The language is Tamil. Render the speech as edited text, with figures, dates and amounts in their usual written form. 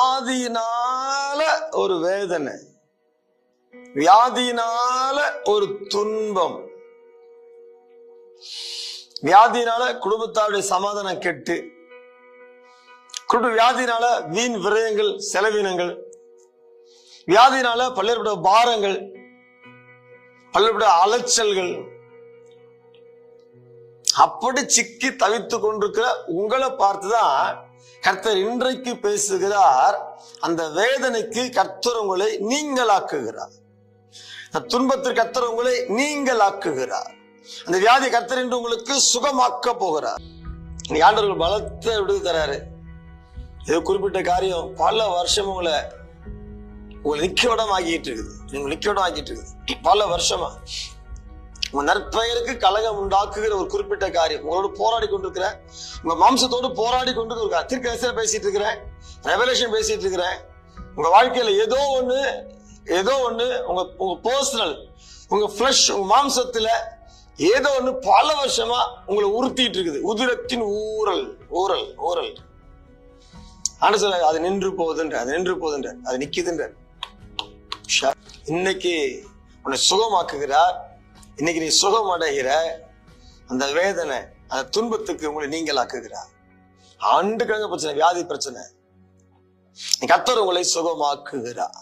வியாதியினால ஒரு வேதனை, வியாதியினால ஒரு துன்பம், வியாதியினால குடும்பத்தாருடைய சமாதானம் கெட்டு, வியாதியினால வீண் விரயங்கள், செலவினங்கள், வியாதியினால பல்வேறுபட்ட பாரங்கள், பல்வேறுபட்ட அலைச்சல்கள், அப்படி சிக்கி தவித்து கொண்டிருக்கிற உங்களை பார்த்துதான் கர்த்தர் இன்றைக்கு பேசுகிறார். அந்த வேதனைக்கு கர்த்தர் உங்களை நீங்களாக்குகிறார், அந்த துன்பத்திற்கு கர்த்தர் உங்களை நீங்களாக்குகிறார், அந்த வியாதி கர்த்தர் என்று உங்களுக்கு சுகமாக்க போகிறார். ஆண்டவர்கள் பலத்தை விடுது தராரு. இது குறிப்பிட்ட காரியம் பல வருஷம் உங்களை நிக்கோடம் ஆகிட்டு இருக்குது, நீங்க நிக்கோடம் ஆகிட்டு இருக்குது பல வருஷமா. உங்க நற்பெயருக்கு கலகம் உண்டாக்குகிற ஒரு குறிப்பிட்ட காரியம் உங்களோட போராடி கொண்டிருக்கிற, உங்க மாம்சத்தோடு போராடி கொண்டு தீர்க்கதரிசன பேசிட்டு இருக்கிறேன், ரெவலேஷன் பேசிட்டு இருக்கிறேன். உங்க வாழ்க்கையில ஏதோ ஒண்ணு உங்க பர்சனல், உங்க ஃபிளஷ், உங்க மாம்சத்துல ஏதோ ஒண்ணு பல வருஷமா உங்களை உறுத்திட்டு இருக்குது. உதிரத்தின் ஊரல் ஊரல் ஊரல் ஆனா சொல்ல அது நின்று போகுதுன்ற, அது நின்று போகுதுன்ற, அது நிக்குதுன்ற. இன்னைக்கு உன்னை சுகமாக்குகிறார். இன்னைக்கு நீ சுகம் அடைகிற அந்த வேதனை, அந்த துன்பத்துக்கு உங்களை நீங்களாக்குகிறார். ஆண்டு கிழங்கு பிரச்சனை, வியாதி பிரச்சனை, கர்த்தர் உங்களை சுகமாக்குகிறார்.